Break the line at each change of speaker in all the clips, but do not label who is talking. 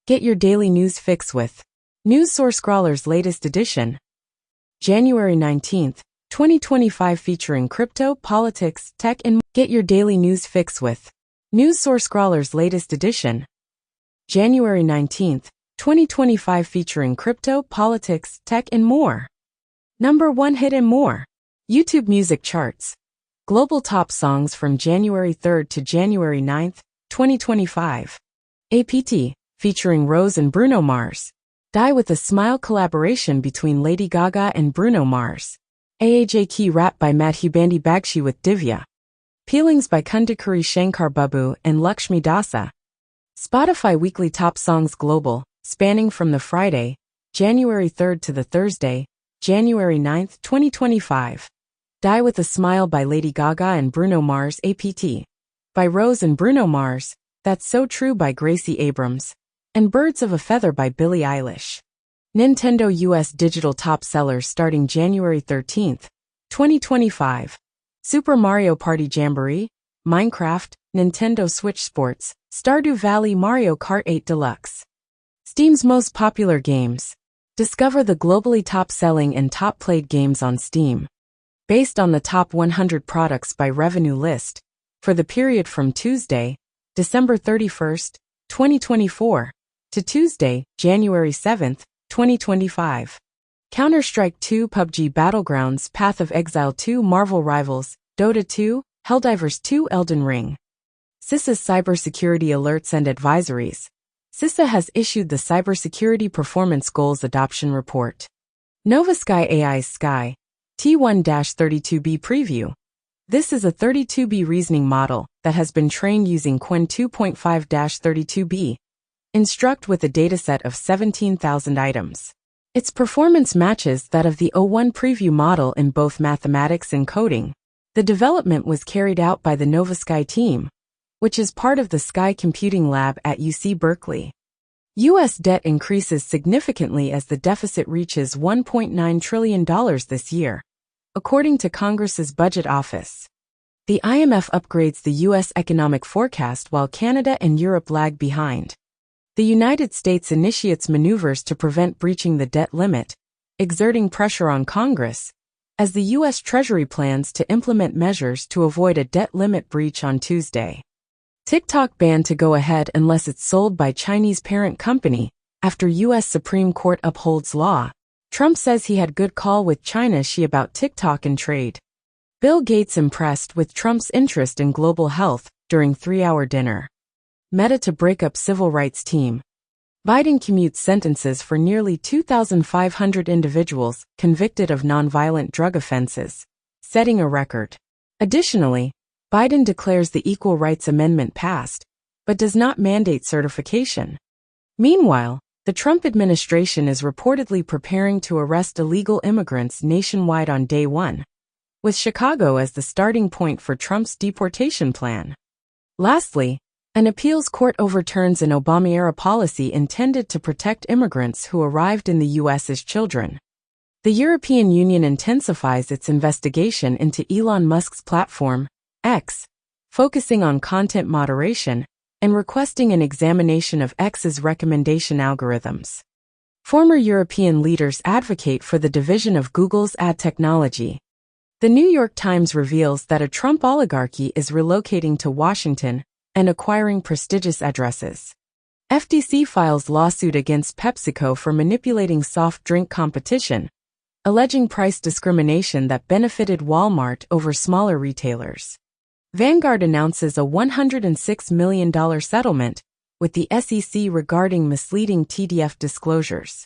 Get your daily news fix with News Source Scrawler's latest edition. January 19th, 2025, featuring crypto, politics, tech, and get your daily news fix with News Source Scrawler's latest edition. January 19th, 2025, featuring crypto, politics, tech, and more. Number 1 hit and more. YouTube music charts. Global top songs from January 3rd to January 9th, 2025. APT, featuring Rose and Bruno Mars. Die with a Smile collaboration between Lady Gaga and Bruno Mars. AAJK rap by Madhu Bandi Bagshi with Divya. Peelings by Kundakuri Shankar Babu and Lakshmi Dasa. Spotify weekly top songs global, spanning from the Friday, January 3rd to the Thursday, January 9th, 2025. Die with a Smile by Lady Gaga and Bruno Mars. APT. By Rose and Bruno Mars. That's So True by Gracie Abrams. And Birds of a Feather by Billie Eilish. Nintendo US digital top sellers starting January 13th, 2025. Super Mario Party Jamboree, Minecraft, Nintendo Switch Sports, Stardew Valley, Mario Kart 8 Deluxe. Steam's most popular games. Discover the globally top-selling and top-played games on Steam. Based on the top 100 products by revenue list, for the period from Tuesday, December 31st, 2024, to Tuesday, January 7th, 2025. Counter-Strike 2, PUBG Battlegrounds, Path of Exile 2, Marvel Rivals, Dota 2, Helldivers 2, Elden Ring. CISA's cybersecurity alerts and advisories. CISA has issued the Cybersecurity Performance Goals Adoption Report. NovaSky AI's Sky T1-32B preview. This is a 32B reasoning model that has been trained using Qwen 2.5-32B. Instruct with a dataset of 17,000 items. Its performance matches that of the O1 preview model in both mathematics and coding. The development was carried out by the NovaSky team, which is part of the Sky Computing Lab at UC Berkeley. U.S. debt increases significantly as the deficit reaches $1.9 trillion this year, according to Congress's Budget Office. The IMF upgrades the U.S. economic forecast while Canada and Europe lag behind. The United States initiates maneuvers to prevent breaching the debt limit, exerting pressure on Congress, as the U.S. Treasury plans to implement measures to avoid a debt limit breach on Tuesday. TikTok banned to go ahead unless it's sold by Chinese parent company, after U.S. Supreme Court upholds law. Trump says he had good call with China Xi about TikTok and trade. Bill Gates impressed with Trump's interest in global health during 3-hour dinner. Meta to break up civil rights team. Biden commutes sentences for nearly 2,500 individuals convicted of nonviolent drug offenses, setting a record. Additionally, Biden declares the Equal Rights Amendment passed, but does not mandate certification. Meanwhile, the Trump administration is reportedly preparing to arrest illegal immigrants nationwide on day one, with Chicago as the starting point for Trump's deportation plan. Lastly, an appeals court overturns an Obama-era policy intended to protect immigrants who arrived in the U.S. as children. The European Union intensifies its investigation into Elon Musk's platform, X, focusing on content moderation and requesting an examination of X's recommendation algorithms. Former European leaders advocate for the division of Google's ad technology. The New York Times reveals that a Trump oligarchy is relocating to Washington and acquiring prestigious addresses. FTC files lawsuit against PepsiCo for manipulating soft drink competition, alleging price discrimination that benefited Walmart over smaller retailers. Vanguard announces a $106 million settlement with the SEC regarding misleading TDF disclosures.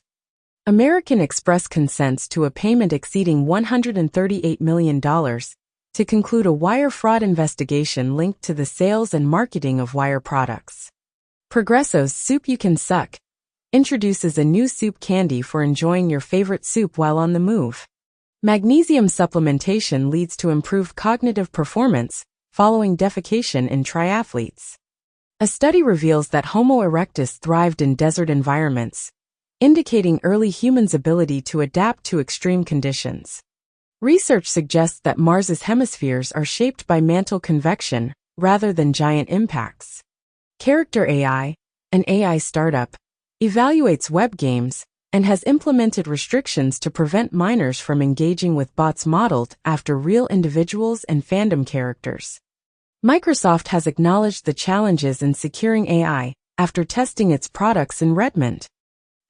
American Express consents to a payment exceeding $138 million to conclude a wire fraud investigation linked to the sales and marketing of wire products. Progresso's Soup You Can Suck introduces a new soup candy for enjoying your favorite soup while on the move. Magnesium supplementation leads to improved cognitive performance following defecation in triathletes. A study reveals that Homo erectus thrived in desert environments, indicating early humans' ability to adapt to extreme conditions. Research suggests that Mars's hemispheres are shaped by mantle convection rather than giant impacts. Character AI, an AI startup, evaluates web games, and has implemented restrictions to prevent minors from engaging with bots modeled after real individuals and fandom characters. Microsoft has acknowledged the challenges in securing AI after testing its products in Redmond.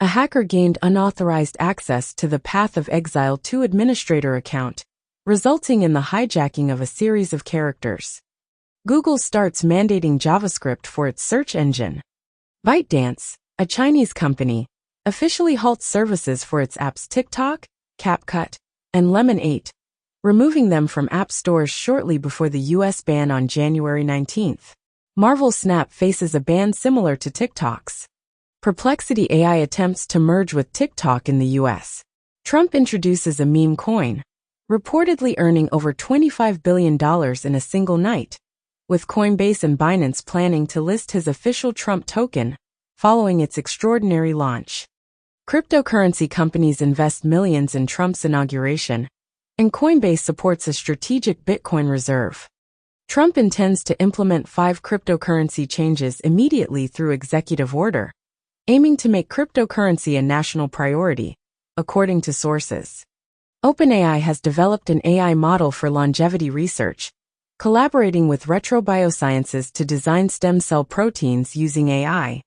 A hacker gained unauthorized access to the Path of Exile 2 administrator account, resulting in the hijacking of a series of characters. Google starts mandating JavaScript for its search engine. ByteDance, a Chinese company, officially halts services for its apps TikTok, CapCut, and Lemon 8, removing them from app stores shortly before the U.S. ban on January 19. Marvel Snap faces a ban similar to TikTok's. Perplexity AI attempts to merge with TikTok in the U.S. Trump introduces a meme coin, reportedly earning over $25 billion in a single night, with Coinbase and Binance planning to list his official Trump token following its extraordinary launch. Cryptocurrency companies invest millions in Trump's inauguration, and Coinbase supports a strategic Bitcoin reserve. Trump intends to implement 5 cryptocurrency changes immediately through executive order, aiming to make cryptocurrency a national priority, according to sources. OpenAI has developed an AI model for longevity research, collaborating with Retro Biosciences to design stem cell proteins using AI.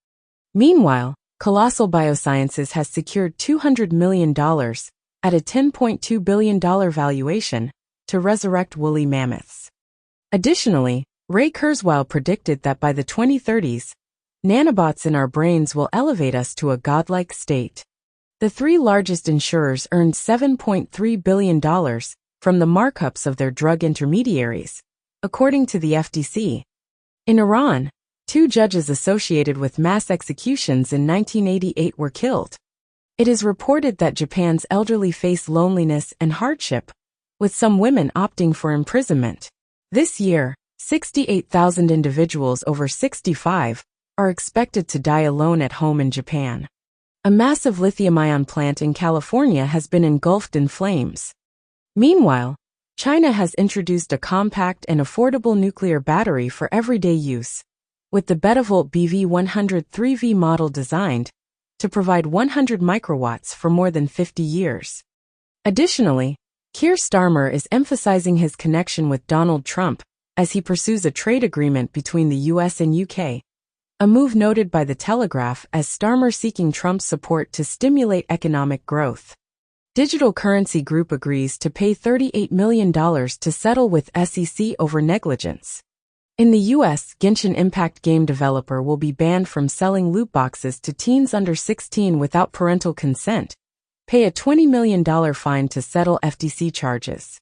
Meanwhile, Colossal Biosciences has secured $200 million at a $10.2 billion valuation to resurrect woolly mammoths. Additionally, Ray Kurzweil predicted that by the 2030s, nanobots in our brains will elevate us to a godlike state. The 3 largest insurers earned $7.3 billion from the markups of their drug intermediaries, according to the FTC. In Iran, 2 judges associated with mass executions in 1988 were killed. It is reported that Japan's elderly face loneliness and hardship, with some women opting for imprisonment. This year, 68,000 individuals over 65 are expected to die alone at home in Japan. A massive lithium-ion plant in California has been engulfed in flames. Meanwhile, China has introduced a compact and affordable nuclear battery for everyday use, with the Betavolt BV103V model designed to provide 100 microwatts for more than 50 years. Additionally, Keir Starmer is emphasizing his connection with Donald Trump as he pursues a trade agreement between the US and UK, a move noted by The Telegraph as Starmer seeking Trump's support to stimulate economic growth. Digital Currency Group agrees to pay $38 million to settle with SEC over negligence. In the U.S., Genshin Impact game developer will be banned from selling loot boxes to teens under 16 without parental consent, pay a $20 million fine to settle FTC charges.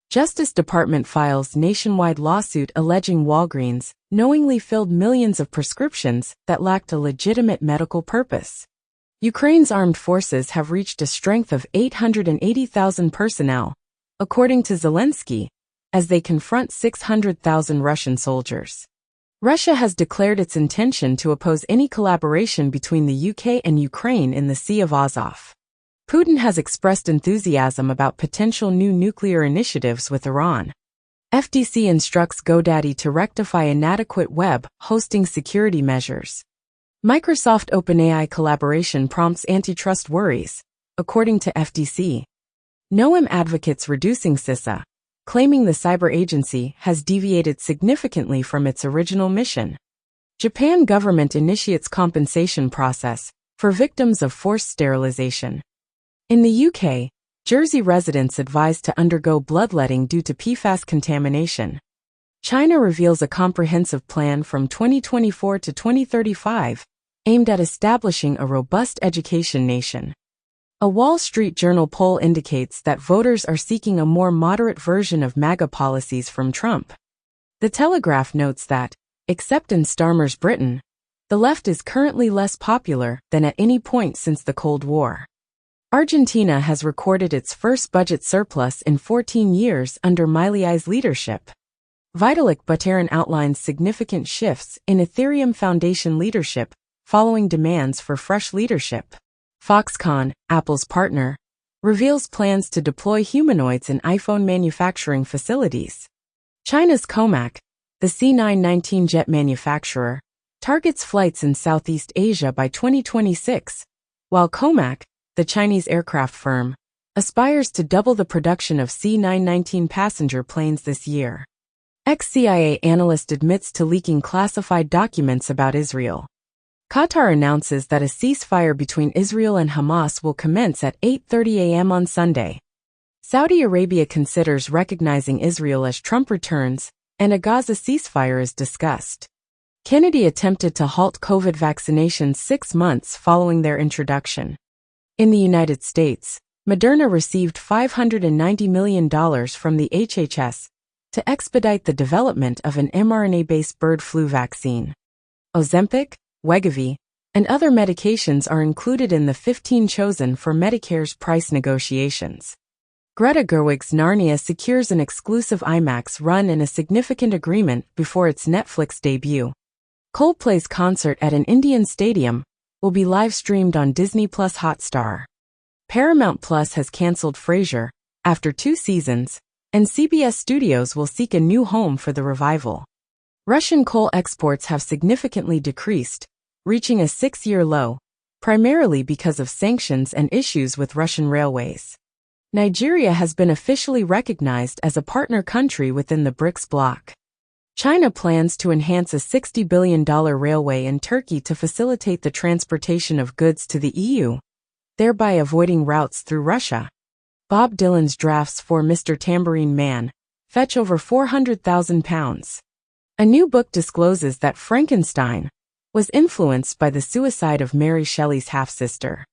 Justice Department files nationwide lawsuit alleging Walgreens knowingly filled millions of prescriptions that lacked a legitimate medical purpose. Ukraine's armed forces have reached a strength of 880,000 personnel, according to Zelensky, as they confront 600,000 Russian soldiers. Russia has declared its intention to oppose any collaboration between the UK and Ukraine in the Sea of Azov. Putin has expressed enthusiasm about potential new nuclear initiatives with Iran. FTC instructs GoDaddy to rectify inadequate web hosting security measures. Microsoft OpenAI collaboration prompts antitrust worries, according to FTC. Noam advocates reducing CISA, claiming the cyber agency has deviated significantly from its original mission. Japan government initiates compensation process for victims of forced sterilization. In the UK, Jersey residents advised to undergo bloodletting due to PFAS contamination. China reveals a comprehensive plan from 2024 to 2035, aimed at establishing a robust education nation. A Wall Street Journal poll indicates that voters are seeking a more moderate version of MAGA policies from Trump. The Telegraph notes that, except in Starmer's Britain, the left is currently less popular than at any point since the Cold War. Argentina has recorded its first budget surplus in 14 years under Milei's leadership. Vitalik Buterin outlines significant shifts in Ethereum Foundation leadership following demands for fresh leadership. Foxconn, Apple's partner, reveals plans to deploy humanoids in iPhone manufacturing facilities. China's Comac, the C919 jet manufacturer, targets flights in Southeast Asia by 2026, while Comac, the Chinese aircraft firm, aspires to double the production of C-919 passenger planes this year. Ex-CIA analyst admits to leaking classified documents about Israel. Qatar announces that a ceasefire between Israel and Hamas will commence at 8:30 a.m. on Sunday. Saudi Arabia considers recognizing Israel as Trump returns, and a Gaza ceasefire is discussed. Kennedy attempted to halt COVID vaccinations 6 months following their introduction. In the United States, Moderna received $590 million from the HHS to expedite the development of an mRNA-based bird flu vaccine. Ozempic, Wegovy, and other medications are included in the 15 chosen for Medicare's price negotiations. Greta Gerwig's Narnia secures an exclusive IMAX run and a significant agreement before its Netflix debut. Coldplay's concert at an Indian stadium will be live-streamed on Disney Plus Hotstar. Paramount Plus has canceled Frasier after 2 seasons, and CBS Studios will seek a new home for the revival. Russian coal exports have significantly decreased, reaching a 6-year low, primarily because of sanctions and issues with Russian railways. Nigeria has been officially recognized as a partner country within the BRICS bloc. China plans to enhance a $60 billion railway in Turkey to facilitate the transportation of goods to the EU, thereby avoiding routes through Russia. Bob Dylan's drafts for Mr. Tambourine Man fetch over £400,000. A new book discloses that Frankenstein was influenced by the suicide of Mary Shelley's half-sister.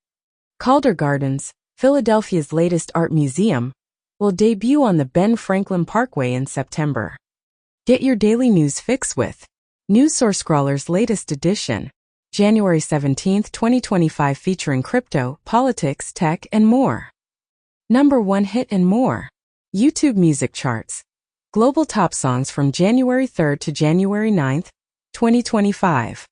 Calder Gardens, Philadelphia's latest art museum, will debut on the Ben Franklin Parkway in September. Get your daily news fix with News Source Scrawler's latest edition, January 17, 2025, featuring crypto, politics, tech, and more. Number 1 hit and more. YouTube music charts. Global top songs from January 3 to January 9, 2025.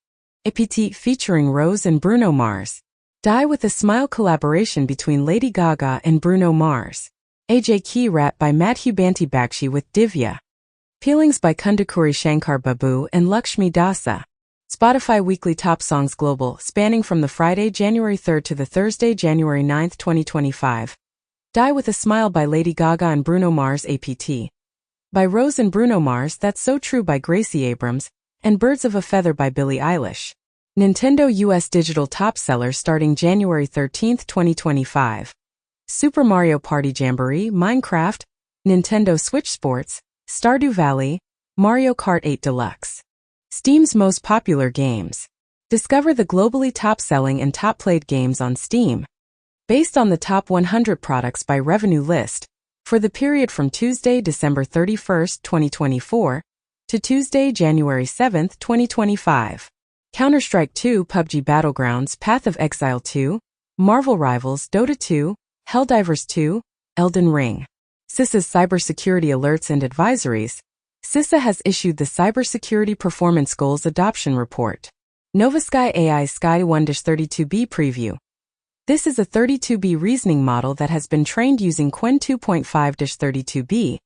APT featuring Rose and Bruno Mars. Die with a Smile collaboration between Lady Gaga and Bruno Mars. AJ Key rap by Madhu Banti Bakshi with Divya. Peelings by Kundakuri Shankar Babu and Lakshmi Dasa. Spotify Weekly Top Songs Global, spanning from the Friday, January 3 to the Thursday, January 9, 2025. Die with a Smile by Lady Gaga and Bruno Mars. APT. By Rose and Bruno Mars, That's So True by Gracie Abrams, and Birds of a Feather by Billie Eilish. Nintendo US Digital Top Sellers starting January 13, 2025. Super Mario Party Jamboree, Minecraft, Nintendo Switch Sports, Stardew Valley, Mario Kart 8 Deluxe. Steam's most popular games. Discover the globally top-selling and top-played games on Steam. Based on the top 100 products by revenue list, for the period from Tuesday, December 31, 2024, to Tuesday, January 7, 2025. Counter-Strike 2, PUBG Battlegrounds, Path of Exile 2, Marvel Rivals, Dota 2, Helldivers 2, Elden Ring. CISA's Cybersecurity Alerts and Advisories. CISA has issued the Cybersecurity Performance Goals Adoption Report. Novasky AI Sky 1-32B Preview. This is a 32B reasoning model that has been trained using Qwen 2.5-32B.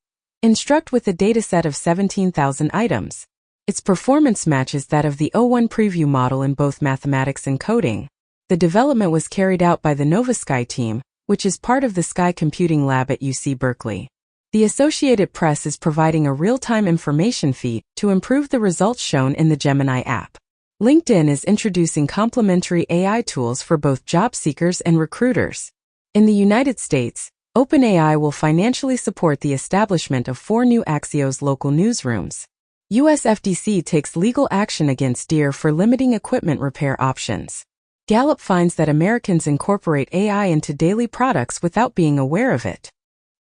Instruct with a dataset of 17,000 items. Its performance matches that of the O1 preview model in both mathematics and coding. The development was carried out by the Novasky team, which is part of the Sky Computing Lab at UC Berkeley. The Associated Press is providing a real-time information feed to improve the results shown in the Gemini app. LinkedIn is introducing complementary AI tools for both job seekers and recruiters. In the United States, OpenAI will financially support the establishment of 4 new Axios local newsrooms. US FTC takes legal action against Deere for limiting equipment repair options. Gallup finds that Americans incorporate AI into daily products without being aware of it.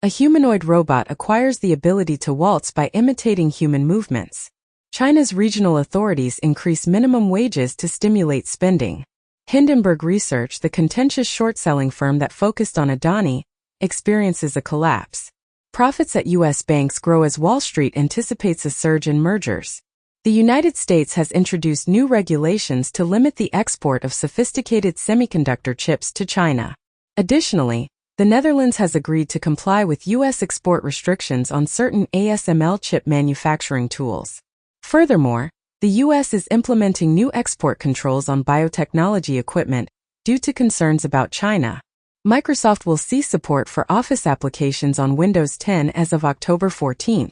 A humanoid robot acquires the ability to waltz by imitating human movements. China's regional authorities increase minimum wages to stimulate spending. Hindenburg Research, the contentious short-selling firm that focused on Adani, experiences a collapse. Profits at U.S. banks grow as Wall Street anticipates a surge in mergers. The United States has introduced new regulations to limit the export of sophisticated semiconductor chips to China. Additionally, the Netherlands has agreed to comply with U.S. export restrictions on certain ASML chip manufacturing tools. Furthermore, the The U.S. is implementing new export controls on biotechnology equipment due to concerns about China. Microsoft will cease support for Office applications on Windows 10 as of October 14.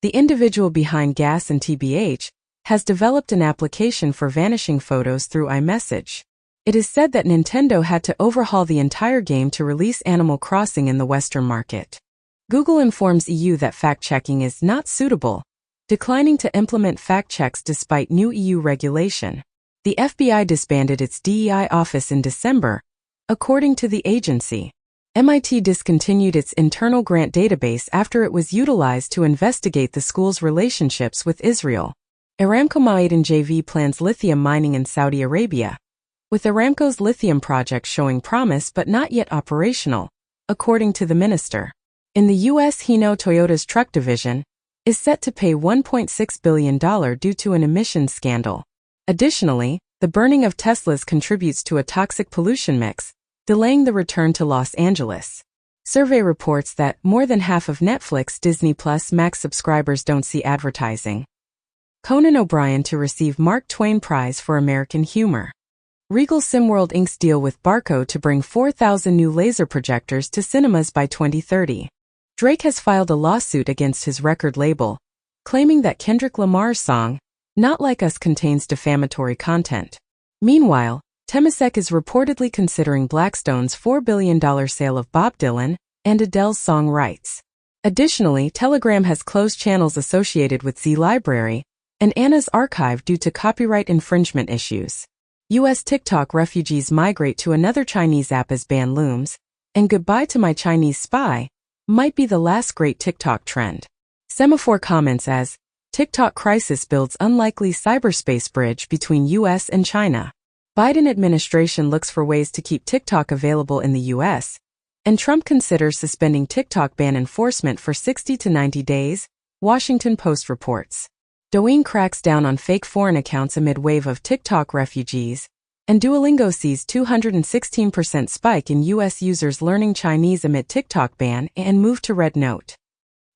The individual behind Gas and TBH has developed an application for vanishing photos through iMessage. It is said that Nintendo had to overhaul the entire game to release Animal Crossing in the Western market. Google informs EU that fact-checking is not suitable, declining to implement fact checks despite new EU regulation. The FBI disbanded its DEI office in December, according to the agency. MIT discontinued its internal grant database after it was utilized to investigate the school's relationships with Israel. Aramco Ma'aden JV plans lithium mining in Saudi Arabia, with Aramco's lithium project showing promise but not yet operational, according to the minister. In the U.S., Hino Toyota's truck division is set to pay $1.6 billion due to an emissions scandal. Additionally, the burning of Teslas contributes to a toxic pollution mix, delaying the return to Los Angeles. Survey reports that more than half of Netflix, Disney Plus, Max subscribers don't see advertising. Conan O'Brien to receive Mark Twain Prize for American Humor. Regal Cineworld Inc.'s deal with Barco to bring 4,000 new laser projectors to cinemas by 2030. Drake has filed a lawsuit against his record label, claiming that Kendrick Lamar's song, Not Like Us, contains defamatory content. Meanwhile, Temasek is reportedly considering Blackstone's $4 billion sale of Bob Dylan and Adele's song rights. Additionally, Telegram has closed channels associated with Z Library and Anna's Archive due to copyright infringement issues. U.S. TikTok refugees migrate to another Chinese app as ban looms, and Goodbye to My Chinese Spy might be the last great TikTok trend. Semaphore comments as TikTok crisis builds unlikely cyberspace bridge between U.S. and China. Biden administration looks for ways to keep TikTok available in the U.S., and Trump considers suspending TikTok ban enforcement for 60 to 90 days, Washington Post reports. Douyin cracks down on fake foreign accounts amid wave of TikTok refugees, and Duolingo sees 216% spike in U.S. users learning Chinese amid TikTok ban and move to Red Note.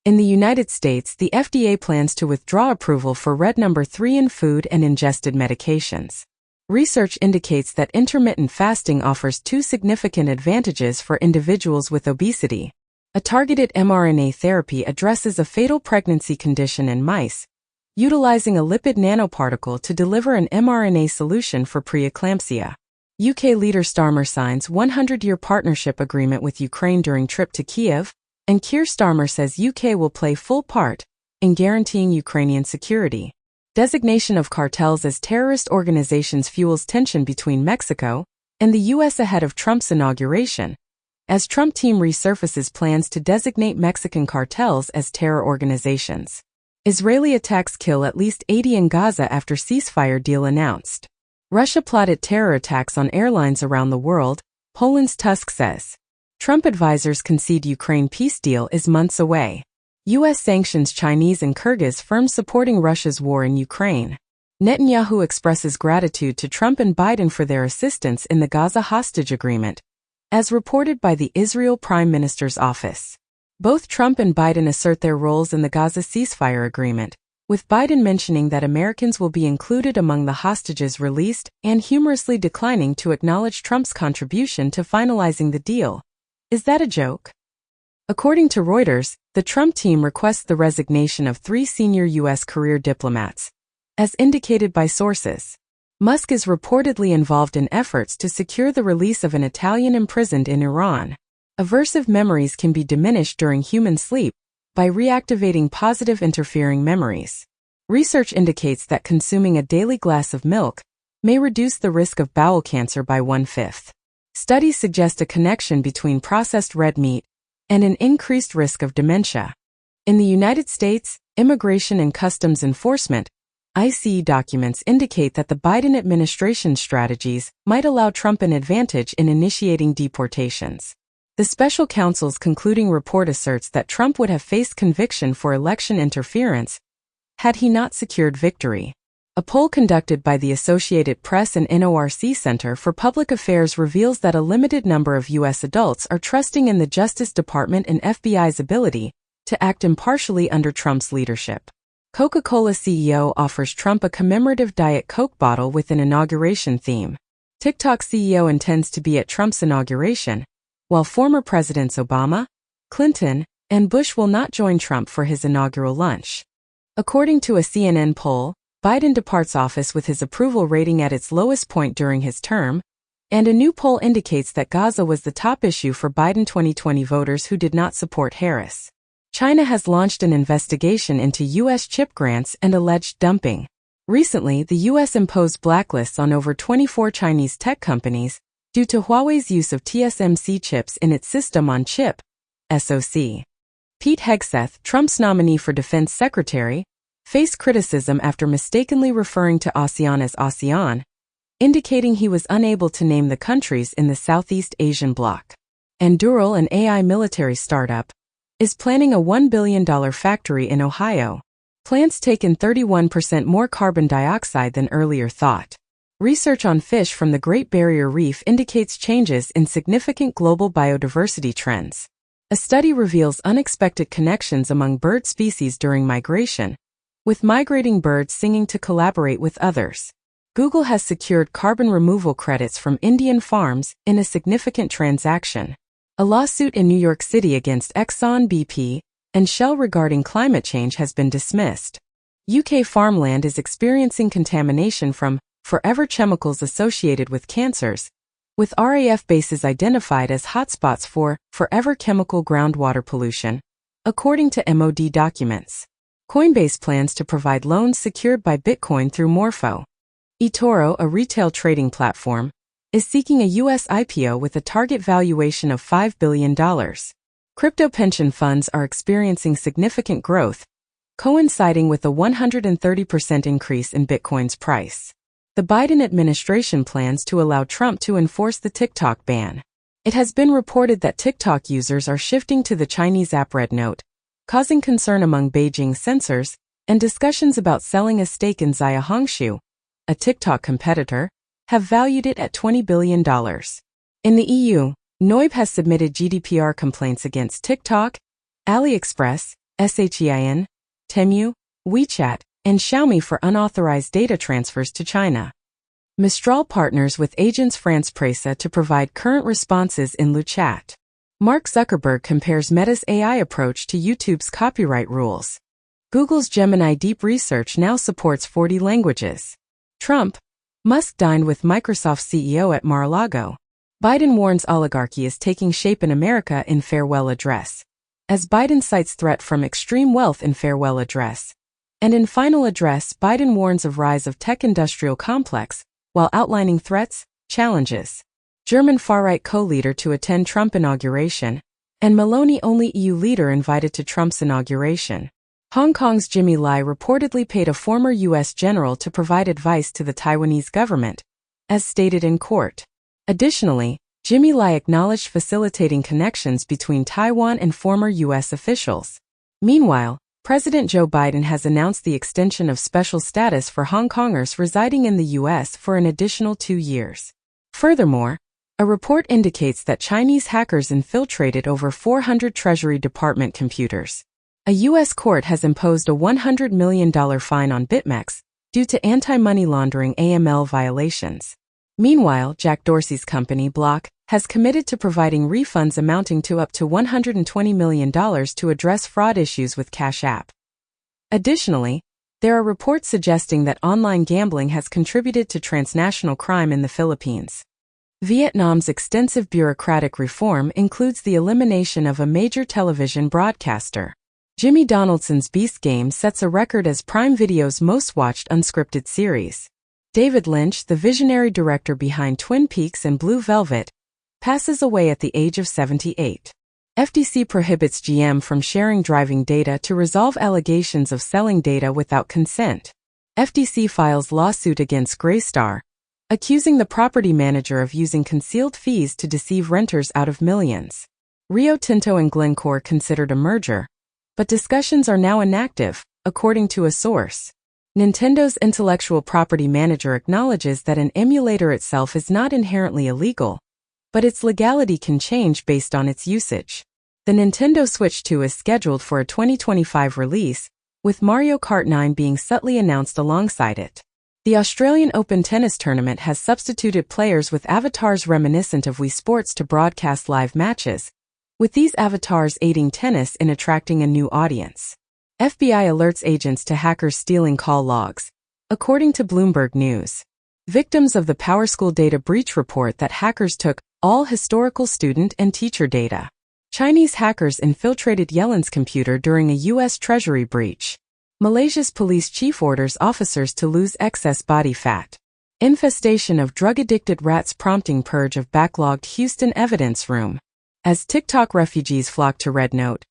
In the United States, the FDA plans to withdraw approval for Red No. 3 in food and ingested medications. Research indicates that intermittent fasting offers two significant advantages for individuals with obesity. A targeted mRNA therapy addresses a fatal pregnancy condition in mice, utilizing a lipid nanoparticle to deliver an mRNA solution for preeclampsia. UK leader Starmer signs 100-year partnership agreement with Ukraine during trip to Kiev, and Keir Starmer says UK will play full part in guaranteeing Ukrainian security. Designation of cartels as terrorist organizations fuels tension between Mexico and the U.S. ahead of Trump's inauguration, as Trump team resurfaces plans to designate Mexican cartels as terror organizations. Israeli attacks kill at least 80 in Gaza after ceasefire deal announced. Russia plotted terror attacks on airlines around the world, Poland's Tusk says. Trump advisors concede Ukraine peace deal is months away. U.S. sanctions Chinese and Kyrgyz firms supporting Russia's war in Ukraine. Netanyahu expresses gratitude to Trump and Biden for their assistance in the Gaza hostage agreement, as reported by the Israel Prime Minister's office. Both Trump and Biden assert their roles in the Gaza ceasefire agreement, with Biden mentioning that Americans will be included among the hostages released and humorously declining to acknowledge Trump's contribution to finalizing the deal. Is that a joke? According to Reuters, the Trump team requests the resignation of 3 senior U.S. career diplomats, as indicated by sources. Musk is reportedly involved in efforts to secure the release of an Italian imprisoned in Iran. Aversive memories can be diminished during human sleep by reactivating positive interfering memories. Research indicates that consuming a daily glass of milk may reduce the risk of bowel cancer by 1/5. Studies suggest a connection between processed red meat and an increased risk of dementia. In the United States, Immigration and Customs Enforcement (ICE) documents indicate that the Biden administration's strategies might allow Trump an advantage in initiating deportations. The special counsel's concluding report asserts that Trump would have faced conviction for election interference had he not secured victory. A poll conducted by the Associated Press and NORC Center for Public Affairs reveals that a limited number of U.S. adults are trusting in the Justice Department and FBI's ability to act impartially under Trump's leadership. Coca-Cola CEO offers Trump a commemorative Diet Coke bottle with an inauguration theme. TikTok CEO intends to be at Trump's inauguration, while former presidents Obama, Clinton, and Bush will not join Trump for his inaugural lunch. According to a CNN poll, Biden departs office with his approval rating at its lowest point during his term, and a new poll indicates that Gaza was the top issue for Biden 2020 voters who did not support Harris. China has launched an investigation into U.S. chip grants and alleged dumping. Recently, the U.S. imposed blacklists on over 24 Chinese tech companies due to Huawei's use of TSMC chips in its system-on-chip, SoC. Pete Hegseth, Trump's nominee for defense secretary, faced criticism after mistakenly referring to ASEAN as ASEAN, indicating he was unable to name the countries in the Southeast Asian bloc. Anduril, an AI military startup, is planning a $1 billion factory in Ohio. Plants take in 31% more carbon dioxide than earlier thought. Research on fish from the Great Barrier Reef indicates changes in significant global biodiversity trends. A study reveals unexpected connections among bird species during migration, with migrating birds singing to collaborate with others. Google has secured carbon removal credits from Indian farms in a significant transaction. A lawsuit in New York City against Exxon, BP, and Shell regarding climate change has been dismissed. UK farmland is experiencing contamination from forever chemicals associated with cancers, with RAF bases identified as hotspots for forever chemical groundwater pollution, according to MOD documents. Coinbase plans to provide loans secured by Bitcoin through Morpho. eToro, a retail trading platform, is seeking a U.S. IPO with a target valuation of $5 billion. Crypto pension funds are experiencing significant growth, coinciding with a 130% increase in Bitcoin's price. The Biden administration plans to allow Trump to enforce the TikTok ban. It has been reported that TikTok users are shifting to the Chinese app Red Note, causing concern among Beijing censors, and discussions about selling a stake in Zaya Hongshu, a TikTok competitor, have valued it at $20 billion. In the EU, NOIB has submitted GDPR complaints against TikTok, AliExpress, Shein, Temu, WeChat, and Xiaomi for unauthorized data transfers to China. Mistral partners with Agence France-Presse to provide current responses in LuChat. Mark Zuckerberg compares Meta's AI approach to YouTube's copyright rules. Google's Gemini Deep Research now supports 40 languages. Trump, Musk dined with Microsoft CEO at Mar-a-Lago. Biden warns oligarchy is taking shape in America in farewell address. As Biden cites threat from extreme wealth in farewell address. And in final address, Biden warns of rise of tech industrial complex, while outlining threats, challenges. German far-right co-leader to attend Trump inauguration, and Meloni-only EU leader invited to Trump's inauguration. Hong Kong's Jimmy Lai reportedly paid a former U.S. general to provide advice to the Taiwanese government, as stated in court. Additionally, Jimmy Lai acknowledged facilitating connections between Taiwan and former U.S. officials. Meanwhile, President Joe Biden has announced the extension of special status for Hong Kongers residing in the U.S. for an additional 2 years. Furthermore, a report indicates that Chinese hackers infiltrated over 400 Treasury Department computers. A U.S. court has imposed a $100 million fine on BitMEX due to anti-money laundering AML violations. Meanwhile, Jack Dorsey's company, Block, has committed to providing refunds amounting to up to $120 million to address fraud issues with Cash App. Additionally, there are reports suggesting that online gambling has contributed to transnational crime in the Philippines. Vietnam's extensive bureaucratic reform includes the elimination of a major television broadcaster. Jimmy Donaldson's Beast Game sets a record as Prime Video's most-watched unscripted series. David Lynch, the visionary director behind Twin Peaks and Blue Velvet, passes away at the age of 78. FTC prohibits GM from sharing driving data to resolve allegations of selling data without consent. FTC files lawsuit against Greystar, accusing the property manager of using concealed fees to deceive renters out of millions. Rio Tinto and Glencore considered a merger, but discussions are now inactive, according to a source. Nintendo's intellectual property manager acknowledges that an emulator itself is not inherently illegal, but its legality can change based on its usage. The Nintendo Switch 2 is scheduled for a 2025 release, with Mario Kart 9 being subtly announced alongside it. The Australian Open tennis tournament has substituted players with avatars reminiscent of Wii Sports to broadcast live matches, with these avatars aiding tennis in attracting a new audience. FBI alerts agents to hackers stealing call logs, according to Bloomberg News. Victims of the PowerSchool data breach report that hackers took all historical student and teacher data. Chinese hackers infiltrated Yellen's computer during a U.S. Treasury breach. Malaysia's police chief orders officers to lose excess body fat. Infestation of drug-addicted rats prompting purge of backlogged Houston evidence room. As TikTok refugees flock to Red Note,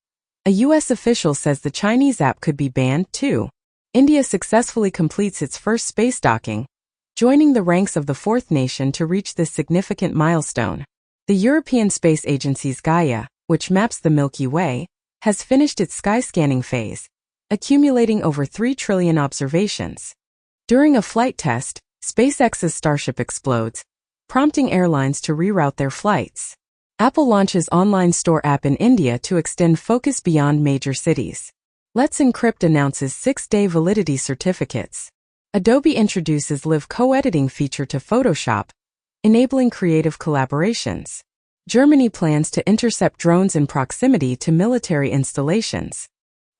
a U.S. official says the Chinese app could be banned too. India successfully completes its first space docking, joining the ranks of the fourth nation to reach this significant milestone. The European Space Agency's Gaia, which maps the Milky Way, has finished its sky scanning phase, accumulating over 3 trillion observations. During a flight test, SpaceX's Starship explodes, prompting airlines to reroute their flights. Apple launches online store app in India to extend focus beyond major cities. Let's Encrypt announces 6-day validity certificates. Adobe introduces Live co-editing feature to Photoshop, enabling creative collaborations. Germany plans to intercept drones in proximity to military installations.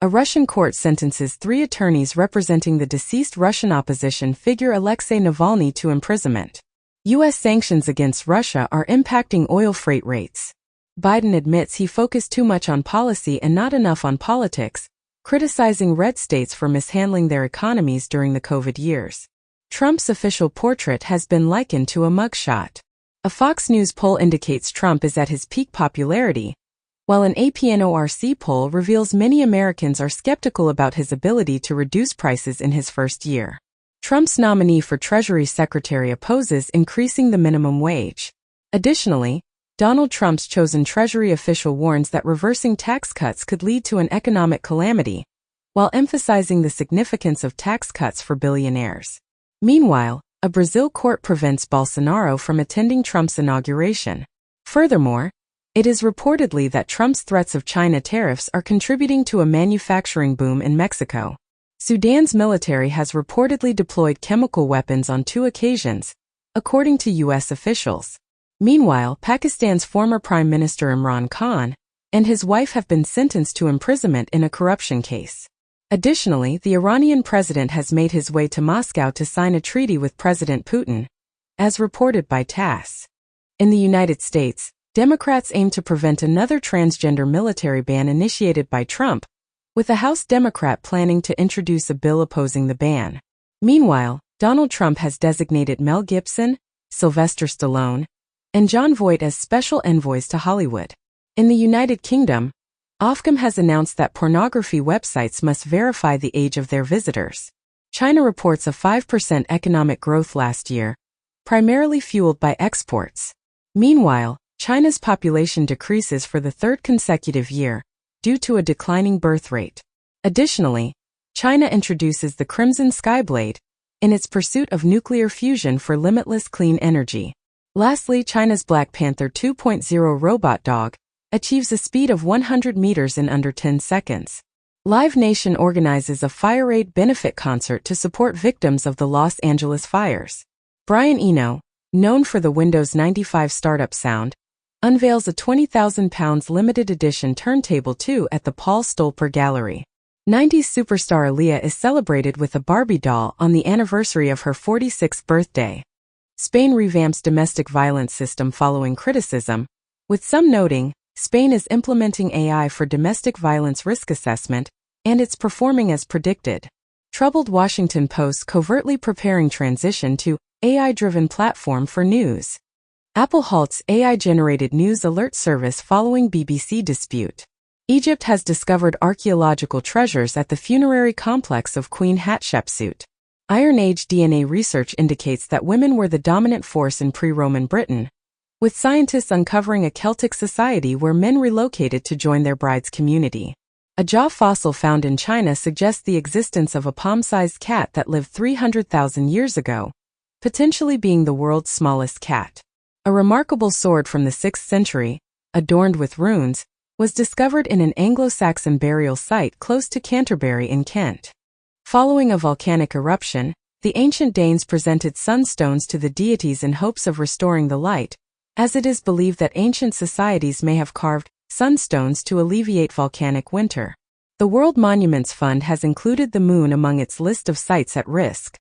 A Russian court sentences 3 attorneys representing the deceased Russian opposition figure Alexei Navalny to imprisonment. U.S. sanctions against Russia are impacting oil freight rates. Biden admits he focused too much on policy and not enough on politics, criticizing red states for mishandling their economies during the COVID years. Trump's official portrait has been likened to a mugshot. A Fox News poll indicates Trump is at his peak popularity, while an APNORC poll reveals many Americans are skeptical about his ability to reduce prices in his first year. Trump's nominee for Treasury Secretary opposes increasing the minimum wage. Additionally, Donald Trump's chosen Treasury official warns that reversing tax cuts could lead to an economic calamity, while emphasizing the significance of tax cuts for billionaires. Meanwhile, a Brazil court prevents Bolsonaro from attending Trump's inauguration. Furthermore, it is reportedly that Trump's threats of China tariffs are contributing to a manufacturing boom in Mexico. Sudan's military has reportedly deployed chemical weapons on 2 occasions, according to U.S. officials. Meanwhile, Pakistan's former Prime Minister Imran Khan and his wife have been sentenced to imprisonment in a corruption case. Additionally, the Iranian president has made his way to Moscow to sign a treaty with President Putin, as reported by TASS. In the United States, Democrats aim to prevent another transgender military ban initiated by Trump, with a House Democrat planning to introduce a bill opposing the ban. Meanwhile, Donald Trump has designated Mel Gibson, Sylvester Stallone, and Jon Voight as special envoys to Hollywood. In the United Kingdom, Ofcom has announced that pornography websites must verify the age of their visitors. China reports a 5% economic growth last year, primarily fueled by exports. Meanwhile, China's population decreases for the 3rd consecutive year, due to a declining birth rate. Additionally, China introduces the Crimson Skyblade in its pursuit of nuclear fusion for limitless clean energy. Lastly, China's Black Panther 2.0 robot dog achieves a speed of 100 meters in under 10 seconds. Live Nation organizes a Fire Aid benefit concert to support victims of the Los Angeles fires. Brian Eno, known for the Windows 95 startup sound, unveils a 20,000 pounds limited edition turntable 2 at the Paul Stolper Gallery. 90s superstar Aaliyah is celebrated with a Barbie doll on the anniversary of her 46th birthday. Spain revamps domestic violence system following criticism, with some noting, Spain is implementing AI for domestic violence risk assessment, and it's performing as predicted. Troubled Washington Post covertly preparing transition to AI-driven platform for news. Apple halts AI-generated news alert service following BBC dispute. Egypt has discovered archaeological treasures at the funerary complex of Queen Hatshepsut. Iron Age DNA research indicates that women were the dominant force in pre-Roman Britain, with scientists uncovering a Celtic society where men relocated to join their bride's community. A jaw fossil found in China suggests the existence of a palm-sized cat that lived 300,000 years ago, potentially being the world's smallest cat. A remarkable sword from the 6th century, adorned with runes, was discovered in an Anglo-Saxon burial site close to Canterbury in Kent. Following a volcanic eruption, the ancient Danes presented sunstones to the deities in hopes of restoring the light, as it is believed that ancient societies may have carved sunstones to alleviate volcanic winter. The World Monuments Fund has included the moon among its list of sites at risk.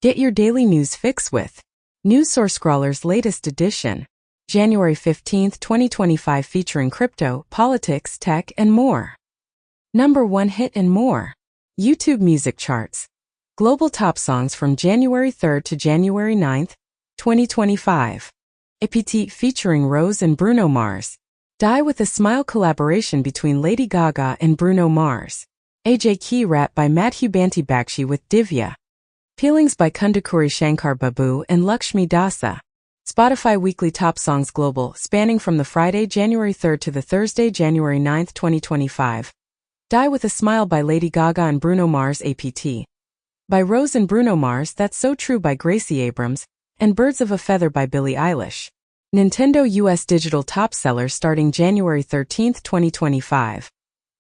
Get your daily news fix with NewsSource Scrawler's latest edition, January 15, 2025, featuring crypto, politics, tech, and more. Number 1 hit and more. YouTube music charts. Global top songs from January 3 to January 9, 2025. APT featuring Rose and Bruno Mars. Die with a Smile collaboration between Lady Gaga and Bruno Mars. AJ Key rap by Madhu Banti Bakshi with Divya. Peelings by Kundakuri Shankar Babu and Lakshmi Dasa. Spotify Weekly Top Songs Global, spanning from the Friday, January 3 to the Thursday, January 9, 2025. Die with a Smile by Lady Gaga and Bruno Mars. APT. By Rose and Bruno Mars, That's So True by Gracie Abrams, and Birds of a Feather by Billie Eilish. Nintendo US Digital Top Sellers starting January 13, 2025.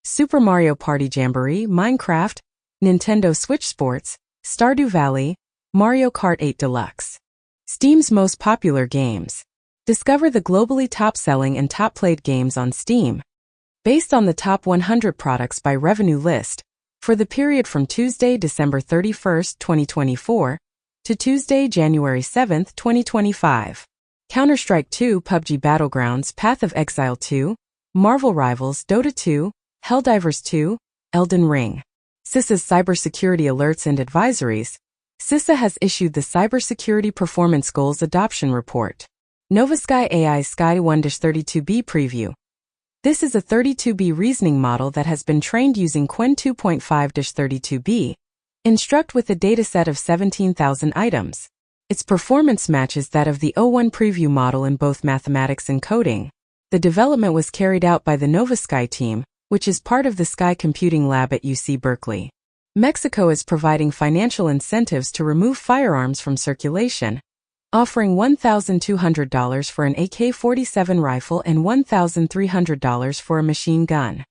Super Mario Party Jamboree, Minecraft, Nintendo Switch Sports, Stardew Valley, Mario Kart 8 Deluxe. Steam's most popular games. Discover the globally top-selling and top-played games on Steam. Based on the top 100 products by revenue list, for the period from Tuesday, December 31, 2024, to Tuesday, January 7, 2025. Counter-Strike 2, PUBG Battlegrounds, Path of Exile 2, Marvel Rivals, Dota 2, Helldivers 2, Elden Ring. CISA's Cybersecurity Alerts and Advisories. CISA has issued the Cybersecurity Performance Goals Adoption Report. NovaSky AI Sky 1-32B Preview. This is a 32B reasoning model that has been trained using Qwen 2.5-32B. Instruct with a dataset of 17,000 items. Its performance matches that of the O1 Preview model in both mathematics and coding. The development was carried out by the NovaSky team, which is part of the Sky Computing Lab at UC Berkeley. Mexico is providing financial incentives to remove firearms from circulation, offering $1,200 for an AK-47 rifle and $1,300 for a machine gun.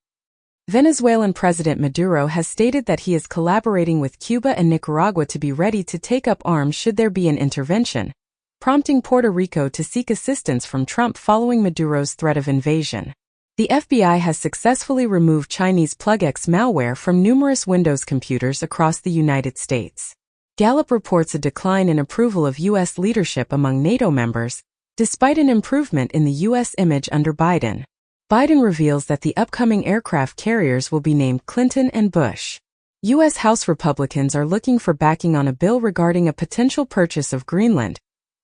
Venezuelan President Maduro has stated that he is collaborating with Cuba and Nicaragua to be ready to take up arms should there be an intervention, prompting Puerto Rico to seek assistance from Trump following Maduro's threat of invasion. The FBI has successfully removed Chinese PlugX malware from numerous Windows computers across the United States. Gallup reports a decline in approval of U.S. leadership among NATO members, despite an improvement in the U.S. image under Biden. Biden reveals that the upcoming aircraft carriers will be named Clinton and Bush. U.S. House Republicans are looking for backing on a bill regarding a potential purchase of Greenland,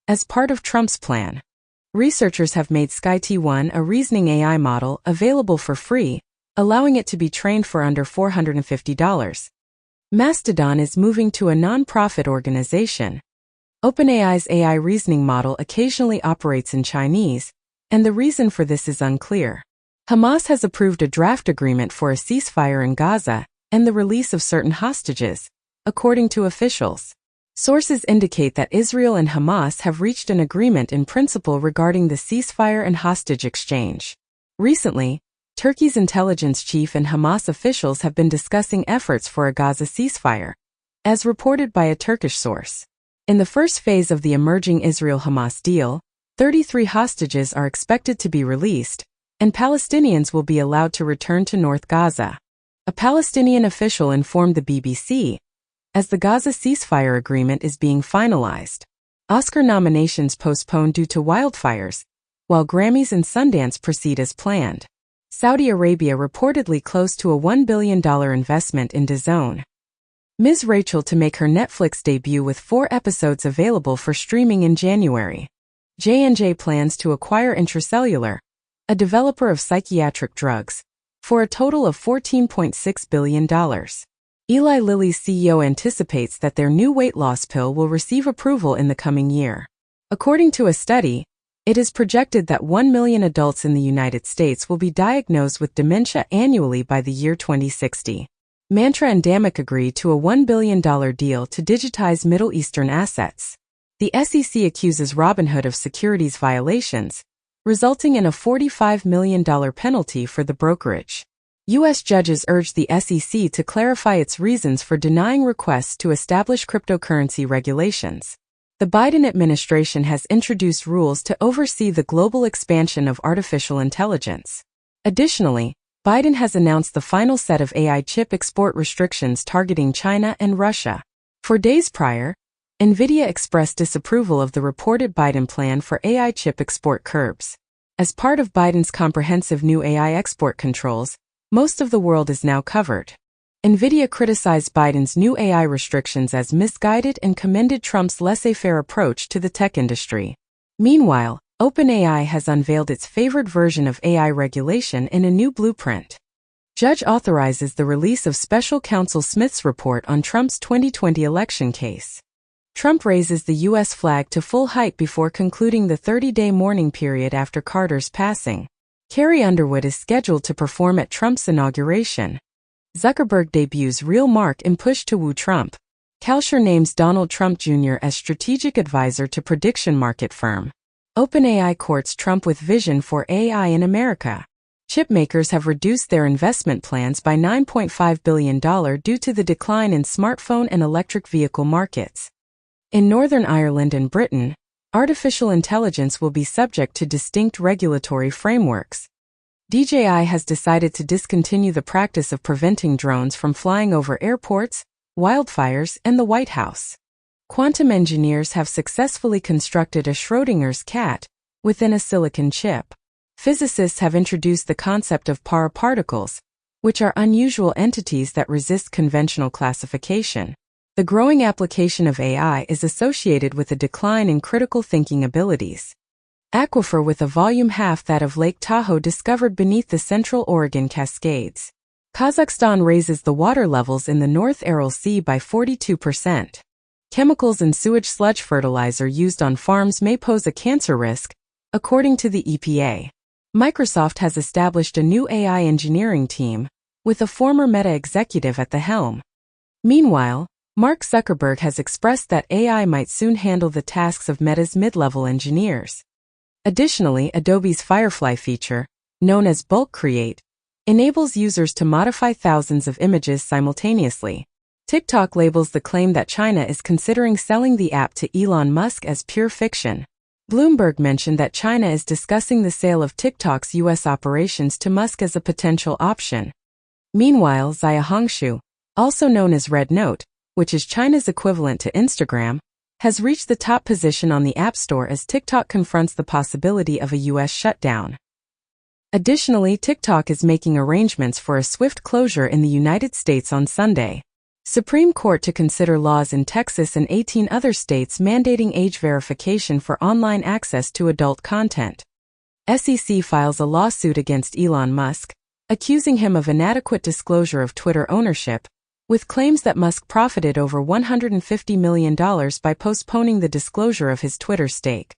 as part of Trump's plan. Researchers have made SkyT1, a reasoning AI model, available for free, allowing it to be trained for under $450. Mastodon is moving to a non-profit organization. OpenAI's AI reasoning model occasionally operates in Chinese, and the reason for this is unclear. Hamas has approved a draft agreement for a ceasefire in Gaza and the release of certain hostages, according to officials. Sources indicate that Israel and Hamas have reached an agreement in principle regarding the ceasefire and hostage exchange. Recently, Turkey's intelligence chief and Hamas officials have been discussing efforts for a Gaza ceasefire, as reported by a Turkish source. In the first phase of the emerging Israel-Hamas deal, 33 hostages are expected to be released, and Palestinians will be allowed to return to North Gaza. A Palestinian official informed the BBC, as the Gaza ceasefire agreement is being finalized. Oscar nominations postponed due to wildfires, while Grammys and Sundance proceed as planned. Saudi Arabia reportedly close to a $1 billion investment in DAZN. Ms. Rachel to make her Netflix debut with 4 episodes available for streaming in January. J&J plans to acquire Intracellular, a developer of psychiatric drugs, for a total of $14.6 billion. Eli Lilly's CEO anticipates that their new weight loss pill will receive approval in the coming year. According to a study, it is projected that 1 million adults in the United States will be diagnosed with dementia annually by the year 2060. Mantra and Damick agree to a $1 billion deal to digitize Middle Eastern assets. The SEC accuses Robinhood of securities violations, resulting in a $45 million penalty for the brokerage. U.S. judges urged the SEC to clarify its reasons for denying requests to establish cryptocurrency regulations. The Biden administration has introduced rules to oversee the global expansion of artificial intelligence. Additionally, Biden has announced the final set of AI chip export restrictions targeting China and Russia. For days prior, NVIDIA expressed disapproval of the reported Biden plan for AI chip export curbs. As part of Biden's comprehensive new AI export controls, most of the world is now covered. NVIDIA criticized Biden's new AI restrictions as misguided and commended Trump's laissez-faire approach to the tech industry. Meanwhile, OpenAI has unveiled its favored version of AI regulation in a new blueprint. Judge authorizes the release of Special Counsel Smith's report on Trump's 2020 election case. Trump raises the U.S. flag to full height before concluding the 30-day mourning period after Carter's passing. Carrie Underwood is scheduled to perform at Trump's inauguration. Zuckerberg debuts Real Mark in push to woo Trump. Kalsher names Donald Trump Jr. as strategic advisor to prediction market firm. OpenAI courts Trump with vision for AI in America. Chip makers have reduced their investment plans by $9.5 billion due to the decline in smartphone and electric vehicle markets. In Northern Ireland and Britain, artificial intelligence will be subject to distinct regulatory frameworks. DJI has decided to discontinue the practice of preventing drones from flying over airports, wildfires, and the White House. Quantum engineers have successfully constructed a Schrödinger's cat within a silicon chip. Physicists have introduced the concept of paraparticles, which are unusual entities that resist conventional classification. The growing application of AI is associated with a decline in critical thinking abilities. Aquifer with a volume half that of Lake Tahoe discovered beneath the Central Oregon Cascades. Kazakhstan raises the water levels in the North Aral Sea by 42%. Chemicals in sewage sludge fertilizer used on farms may pose a cancer risk, according to the EPA. Microsoft has established a new AI engineering team, with a former Meta executive at the helm. Meanwhile, Mark Zuckerberg has expressed that AI might soon handle the tasks of Meta's mid-level engineers. Additionally, Adobe's Firefly feature, known as Bulk Create, enables users to modify thousands of images simultaneously. TikTok labels the claim that China is considering selling the app to Elon Musk as pure fiction. Bloomberg mentioned that China is discussing the sale of TikTok's U.S. operations to Musk as a potential option. Meanwhile, Xiaohongshu, also known as Red Note, which is China's equivalent to Instagram, has reached the top position on the App Store as TikTok confronts the possibility of a U.S. shutdown. Additionally, TikTok is making arrangements for a swift closure in the United States on Sunday. Supreme Court to consider laws in Texas and 18 other states mandating age verification for online access to adult content. SEC files a lawsuit against Elon Musk, accusing him of inadequate disclosure of Twitter ownership, with claims that Musk profited over $150 million by postponing the disclosure of his Twitter stake.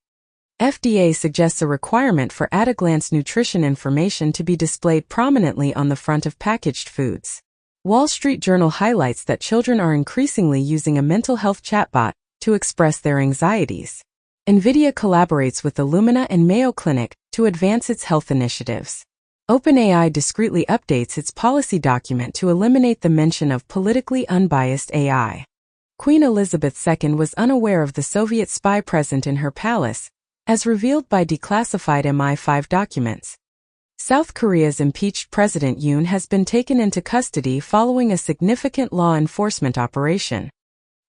FDA suggests a requirement for at-a-glance nutrition information to be displayed prominently on the front of packaged foods. Wall Street Journal highlights that children are increasingly using a mental health chatbot to express their anxieties. NVIDIA collaborates with Illumina and Mayo Clinic to advance its health initiatives. OpenAI discreetly updates its policy document to eliminate the mention of politically unbiased AI. Queen Elizabeth II was unaware of the Soviet spy present in her palace, as revealed by declassified MI5 documents. South Korea's impeached President Yoon has been taken into custody following a significant law enforcement operation.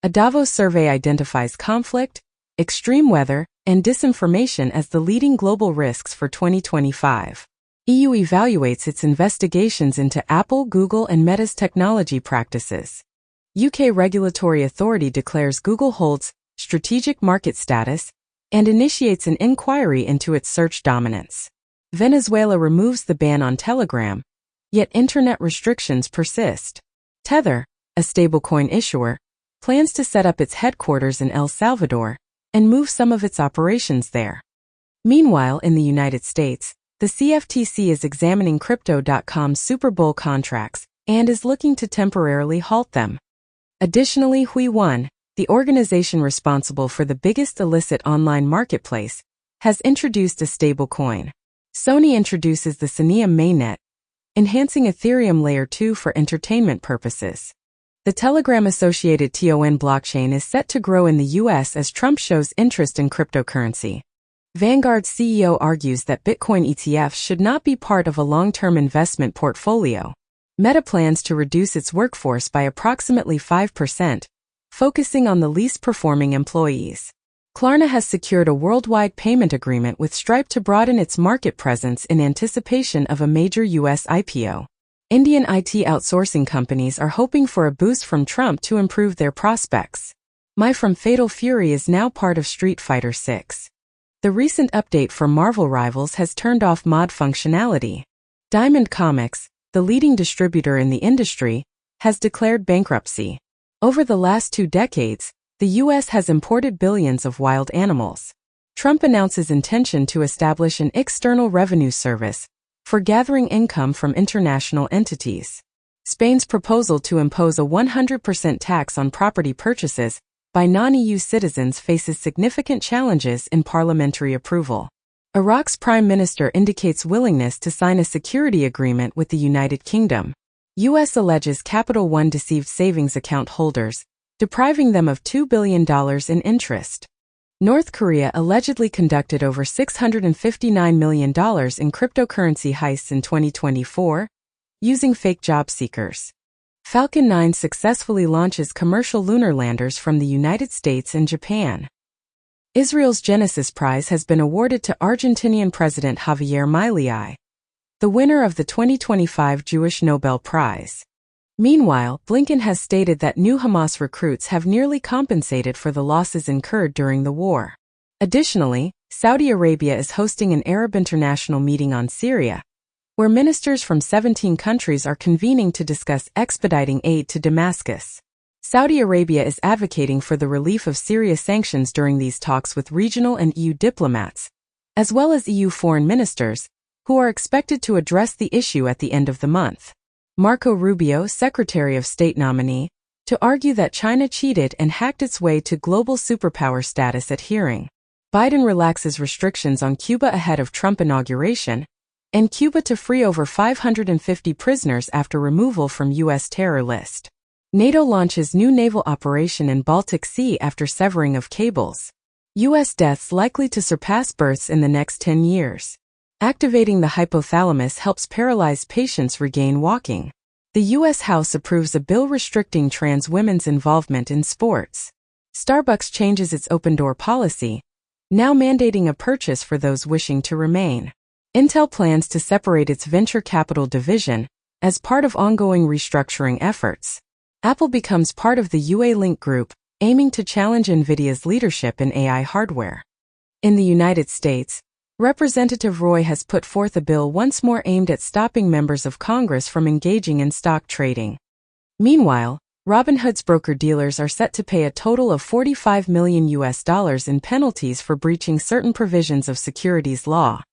A Davos survey identifies conflict, extreme weather, and disinformation as the leading global risks for 2025. EU evaluates its investigations into Apple, Google, and Meta's technology practices. UK regulatory authority declares Google holds strategic market status and initiates an inquiry into its search dominance. Venezuela removes the ban on Telegram, yet internet restrictions persist. Tether, a stablecoin issuer, plans to set up its headquarters in El Salvador and move some of its operations there. Meanwhile, in the United States, the CFTC is examining Crypto.com's Super Bowl contracts and is looking to temporarily halt them. Additionally, Hui1, the organization responsible for the biggest illicit online marketplace, has introduced a stablecoin. Sony introduces the Sonium mainnet, enhancing Ethereum Layer 2 for entertainment purposes. The Telegram-associated TON blockchain is set to grow in the U.S. as Trump shows interest in cryptocurrency. Vanguard's CEO argues that Bitcoin ETFs should not be part of a long-term investment portfolio. Meta plans to reduce its workforce by approximately 5%, focusing on the least performing employees. Klarna has secured a worldwide payment agreement with Stripe to broaden its market presence in anticipation of a major U.S. IPO. Indian IT outsourcing companies are hoping for a boost from Trump to improve their prospects. Mai from Fatal Fury is now part of Street Fighter VI. The recent update for Marvel Rivals has turned off mod functionality. Diamond Comics, the leading distributor in the industry, has declared bankruptcy. Over the last 2 decades, the U.S. has imported billions of wild animals. Trump announces intention to establish an external revenue service for gathering income from international entities. Spain's proposal to impose a 100% tax on property purchases by non-EU citizens faces significant challenges in parliamentary approval. Iraq's prime minister indicates willingness to sign a security agreement with the United Kingdom. U.S. alleges Capital One deceived savings account holders, depriving them of $2 billion in interest. North Korea allegedly conducted over $659 million in cryptocurrency heists in 2024, using fake job seekers. Falcon 9 successfully launches commercial lunar landers from the United States and Japan. Israel's Genesis Prize has been awarded to Argentinian President Javier Milei, the winner of the 2025 Jewish Nobel Prize. Meanwhile, Blinken has stated that new Hamas recruits have nearly compensated for the losses incurred during the war. Additionally, Saudi Arabia is hosting an Arab International meeting on Syria, where ministers from 17 countries are convening to discuss expediting aid to Damascus. Saudi Arabia is advocating for the relief of Syria sanctions during these talks with regional and EU diplomats, as well as EU foreign ministers, who are expected to address the issue at the end of the month. Marco Rubio, Secretary of State nominee, to argue that China cheated and hacked its way to global superpower status at hearing. Biden relaxes restrictions on Cuba ahead of Trump inauguration, and Cuba to free over 550 prisoners after removal from U.S. terror list. NATO launches new naval operation in Baltic Sea after severing of cables. U.S. deaths likely to surpass births in the next 10 years. Activating the hypothalamus helps paralyzed patients regain walking. The U.S. House approves a bill restricting trans women's involvement in sports. Starbucks changes its open-door policy, now mandating a purchase for those wishing to remain. Intel plans to separate its venture capital division as part of ongoing restructuring efforts. Apple becomes part of the UA Link Group, aiming to challenge NVIDIA's leadership in AI hardware. In the United States, Representative Roy has put forth a bill once more aimed at stopping members of Congress from engaging in stock trading. Meanwhile, Robinhood's broker-dealers are set to pay a total of $45 million in penalties for breaching certain provisions of securities law.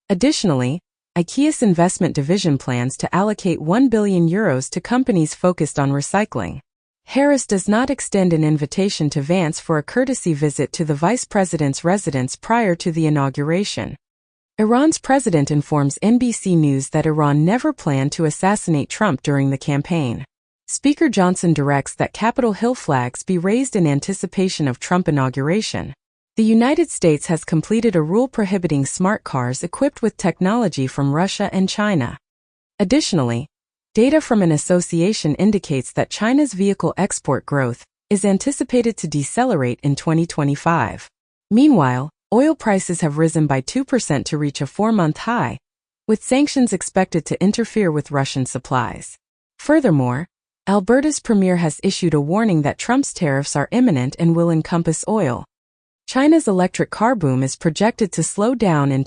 Additionally, IKEA's investment division plans to allocate €1 billion to companies focused on recycling. Harris does not extend an invitation to Vance for a courtesy visit to the vice president's residence prior to the inauguration. Iran's president informs NBC News that Iran never planned to assassinate Trump during the campaign. Speaker Johnson directs that Capitol Hill flags be raised in anticipation of Trump inauguration. The United States has completed a rule prohibiting smart cars equipped with technology from Russia and China. Additionally, data from an association indicates that China's vehicle export growth is anticipated to decelerate in 2025. Meanwhile, oil prices have risen by 2% to reach a 4-month high, with sanctions expected to interfere with Russian supplies. Furthermore, Alberta's premier has issued a warning that Trump's tariffs are imminent and will encompass oil. China's electric car boom is projected to slow down in